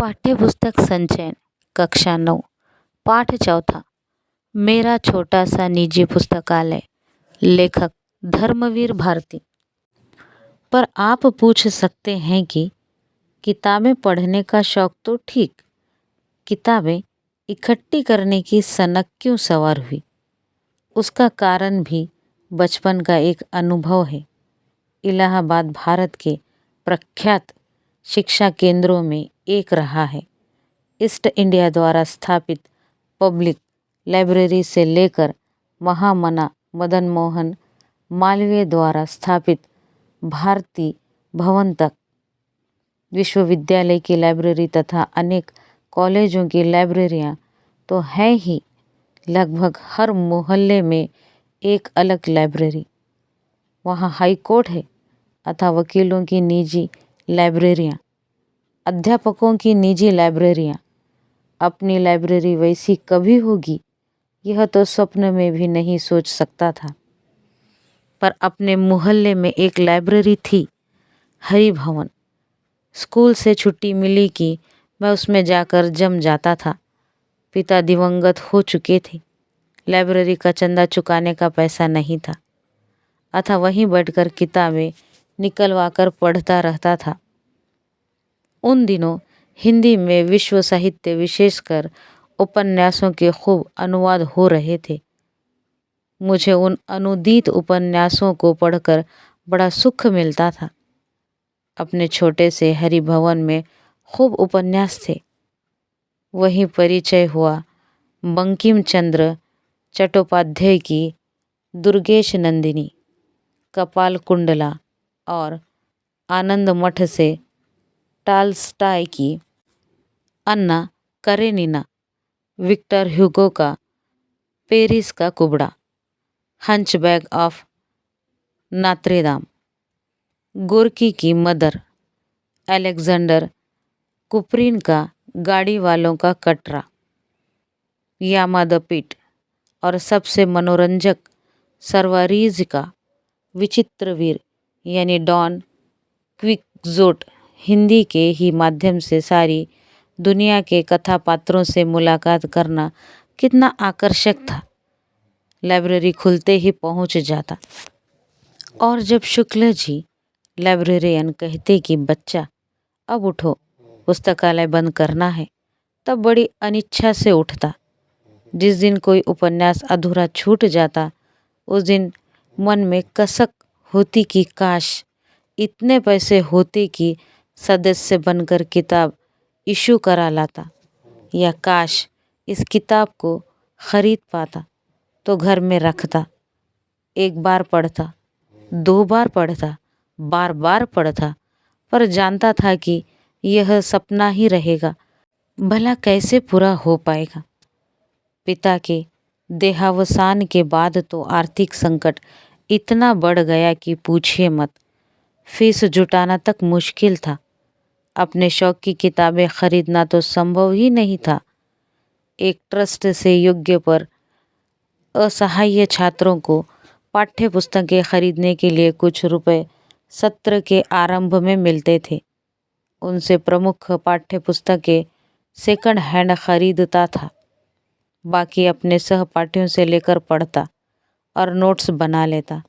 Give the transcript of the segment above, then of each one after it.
पाठ्यपुस्तक संचयन कक्षा 9 पाठ चौथा। मेरा छोटा सा निजी पुस्तकालय। लेखक धर्मवीर भारती। पर आप पूछ सकते हैं कि किताबें पढ़ने का शौक तो ठीक, किताबें इकट्ठी करने की सनक क्यों सवार हुई? उसका कारण भी बचपन का एक अनुभव है। इलाहाबाद भारत के प्रख्यात शिक्षा केंद्रों में एक रहा है। ईस्ट इंडिया द्वारा स्थापित पब्लिक लाइब्रेरी से लेकर महामना मदन मोहन मालवीय द्वारा स्थापित भारती भवन तक विश्वविद्यालय की लाइब्रेरी तथा अनेक कॉलेजों की लाइब्रेरियां तो है ही। लगभग हर मोहल्ले में एक अलग लाइब्रेरी। वहाँ हाई कोर्ट है अथवा वकीलों की निजी लाइब्रेरियां, अध्यापकों की निजी लाइब्रेरियां। अपनी लाइब्रेरी वैसी कभी होगी यह तो स्वप्न में भी नहीं सोच सकता था। पर अपने मोहल्ले में एक लाइब्रेरी थी, हरि भवन। स्कूल से छुट्टी मिली कि मैं उसमें जाकर जम जाता था। पिता दिवंगत हो चुके थे। लाइब्रेरी का चंदा चुकाने का पैसा नहीं था अथवा वहीं बैठकर किताबें निकलवा कर पढ़ता रहता था। उन दिनों हिंदी में विश्व साहित्य विशेषकर उपन्यासों के खूब अनुवाद हो रहे थे। मुझे उन अनुदित उपन्यासों को पढ़कर बड़ा सुख मिलता था। अपने छोटे से हरि भवन में खूब उपन्यास थे। वहीं परिचय हुआ बंकिम चंद्र चट्टोपाध्याय की दुर्गेश नंदिनी, कपाल कुंडला और आनंद मठ से टॉल्स्टॉय की अन्ना करेनिना, विक्टर ह्यूगो का पेरिस का कुबड़ा, हंचबैक ऑफ नात्रेदाम, गोर्की की मदर, अलेक्जेंडर कुपरिन का गाड़ी वालों का कटरा, यामा द पिट और सबसे मनोरंजक सर्वरीज का विचित्रवीर यानी डॉन क्विक्सोट। हिंदी के ही माध्यम से सारी दुनिया के कथा पात्रों से मुलाकात करना कितना आकर्षक था। लाइब्रेरी खुलते ही पहुंच जाता और जब शुक्ल जी लाइब्रेरियन कहते कि बच्चा अब उठो, पुस्तकालय बंद करना है, तब बड़ी अनिच्छा से उठता। जिस दिन कोई उपन्यास अधूरा छूट जाता उस दिन मन में कसक होती कि काश इतने पैसे होते कि सदस्य बनकर किताब इशू करा लाता, या काश इस किताब को खरीद पाता तो घर में रखता, एक बार पढ़ता, 2 बार पढ़ता, बार बार पढ़ता। पर जानता था कि यह सपना ही रहेगा, भला कैसे पूरा हो पाएगा। पिता के देहावसान के बाद तो आर्थिक संकट इतना बढ़ गया कि पूछिए मत। फीस जुटाना तक मुश्किल था। अपने शौक की किताबें खरीदना तो संभव ही नहीं था। एक ट्रस्ट से योग्य पर असहाय छात्रों को पाठ्य पुस्तकें खरीदने के लिए कुछ रुपए सत्र के आरंभ में मिलते थे। उनसे प्रमुख पाठ्य पुस्तकें सेकंड हैंड खरीदता था। बाकी अपने सहपाठियों से लेकर पढ़ता और नोट्स बना लेता।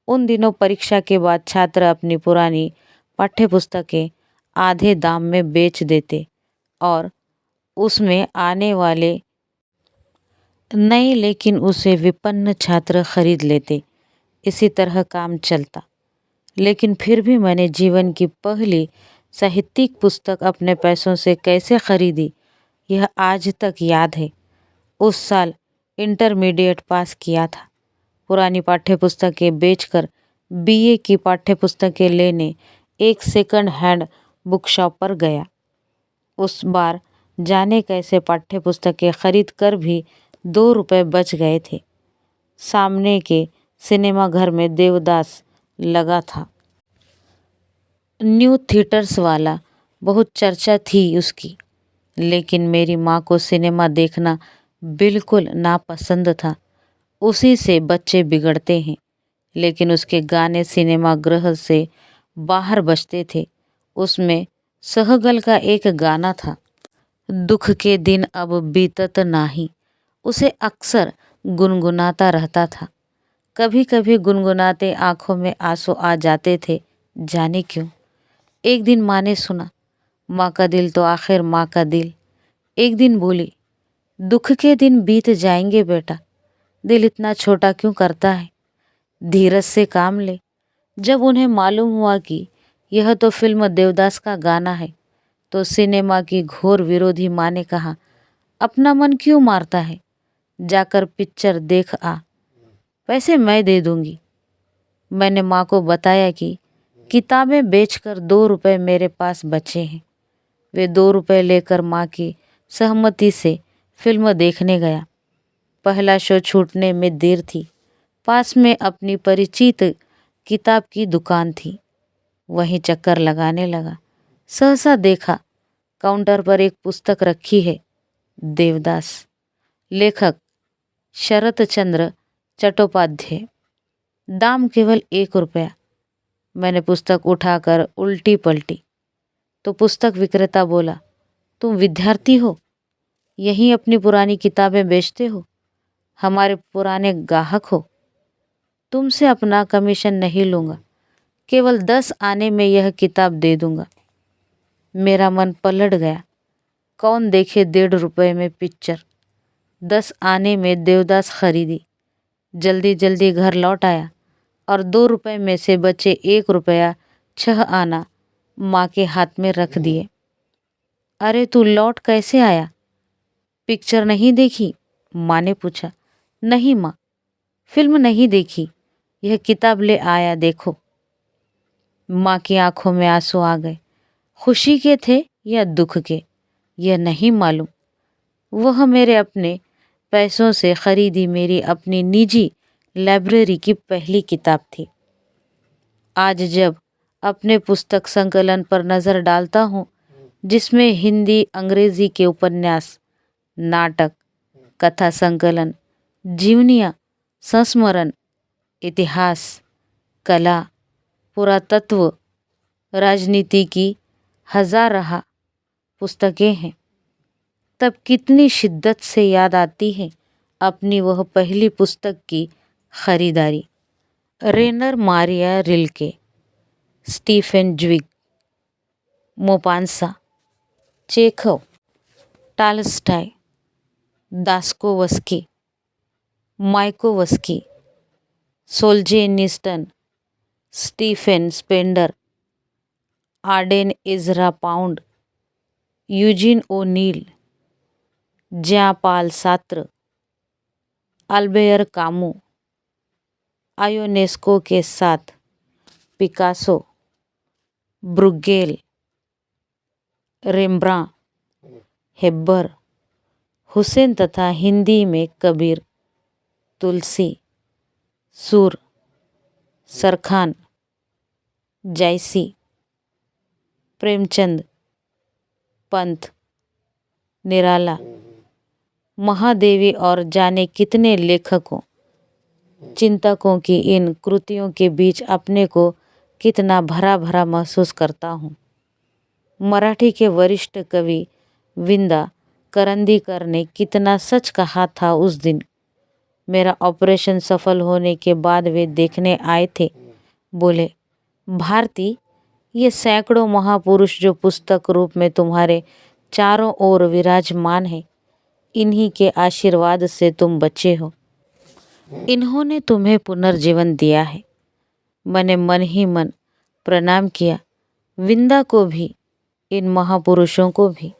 उन दिनों परीक्षा के बाद छात्र अपनी पुरानी पाठ्य पुस्तकें आधे दाम में बेच देते और उसमें आने वाले नए लेकिन उसे विपन्न छात्र खरीद लेते। इसी तरह काम चलता। लेकिन फिर भी मैंने जीवन की पहली साहित्यिक पुस्तक अपने पैसों से कैसे खरीदी यह आज तक याद है। उस साल इंटरमीडिएट पास किया था। पुरानी पाठ्य पुस्तकें बेचकर बीए की पाठ्य पुस्तकें लेने एक सेकंड हैंड बुक शॉप पर गया। उस बार जाने कैसे पाठ्य पुस्तकें खरीद कर भी 2 रुपए बच गए थे। सामने के सिनेमा घर में देवदास लगा था। न्यू थिएटर्स वाला, बहुत चर्चा थी उसकी। लेकिन मेरी माँ को सिनेमा देखना बिल्कुल नापसंद था। उसी से बच्चे बिगड़ते हैं। लेकिन उसके गाने सिनेमा गृह से बाहर बजते थे। उसमें सहगल का एक गाना था, दुख के दिन अब बीतत नाही, उसे अक्सर गुनगुनाता रहता था। कभी कभी गुनगुनाते आंखों में आंसू आ जाते थे, जाने क्यों। एक दिन माँ ने सुना, माँ का दिल तो आखिर माँ का दिल। एक दिन बोली, दुख के दिन बीत जाएंगे बेटा, दिल इतना छोटा क्यों करता है, धीरज से काम ले। जब उन्हें मालूम हुआ कि यह तो फिल्म देवदास का गाना है, तो सिनेमा की घोर विरोधी माँ ने कहा, अपना मन क्यों मारता है, जाकर पिक्चर देख आ, पैसे मैं दे दूंगी। मैंने माँ को बताया कि किताबें बेचकर 2 रुपए मेरे पास बचे हैं। वे 2 रुपए लेकर माँ की सहमति से फिल्म देखने गया। पहला शो छूटने में देर थी। पास में अपनी परिचित किताब की दुकान थी, वहीं चक्कर लगाने लगा। सहसा देखा काउंटर पर एक पुस्तक रखी है, देवदास, लेखक शरत चंद्र चट्टोपाध्याय, दाम केवल 1 रुपया। मैंने पुस्तक उठाकर उल्टी पलटी तो पुस्तक विक्रेता बोला, तुम विद्यार्थी हो, यहीं अपनी पुरानी किताबें बेचते हो, हमारे पुराने ग्राहक हो, तुमसे अपना कमीशन नहीं लूँगा, केवल 10 आने में यह किताब दे दूँगा। मेरा मन पलट गया। कौन देखे 1.5 रुपए में पिक्चर। 10 आने में देवदास खरीदी। जल्दी जल्दी घर लौट आया और 2 रुपए में से बचे 1 रुपया 6 आना माँ के हाथ में रख दिए। अरे तू लौट कैसे आया, पिक्चर नहीं देखी, माँ ने पूछा। नहीं माँ, फिल्म नहीं देखी, यह किताब ले आया देखो। माँ की आंखों में आंसू आ गए। खुशी के थे या दुख के, यह नहीं मालूम। वह मेरे अपने पैसों से खरीदी मेरी अपनी निजी लाइब्रेरी की पहली किताब थी। आज जब अपने पुस्तक संकलन पर नज़र डालता हूँ, जिसमें हिंदी अंग्रेजी के उपन्यास, नाटक, कथा संकलन, जीवनियाँ, संस्मरण, इतिहास, कला, पुरातत्व, राजनीति की हज़ारहा पुस्तकें हैं, तब कितनी शिद्दत से याद आती है अपनी वह पहली पुस्तक की खरीदारी। Rainer Maria Rilke, Stefan Zweig, Maupassant, Chekhov, Tolstoy, Dostoevsky, Mayakovsky, Solzhenitsyn, Stephen Spender, Auden Ezra Pound, Eugene O'Neill, Jean Paul Sartre, Albert Camus, Ionesco के साथ Picasso, Bruegel, Rembrandt, Hebbar, Husain तथा हिंदी में कबीर, तुलसी, सूर, सरखान, जायसी, प्रेमचंद, पंत, निराला, महादेवी और जाने कितने लेखकों, चिंतकों की इन कृतियों के बीच अपने को कितना भरा भरा महसूस करता हूँ। मराठी के वरिष्ठ कवि विंदा करंदीकर ने कितना सच कहा था उस दिन। मेरा ऑपरेशन सफल होने के बाद वे देखने आए थे। बोले, भारती, ये सैकड़ों महापुरुष जो पुस्तक रूप में तुम्हारे चारों ओर विराजमान हैं, इन्हीं के आशीर्वाद से तुम बचे हो। इन्होंने तुम्हें पुनर्जीवन दिया है। मैंने मन ही मन प्रणाम किया, विंदा को भी, इन महापुरुषों को भी।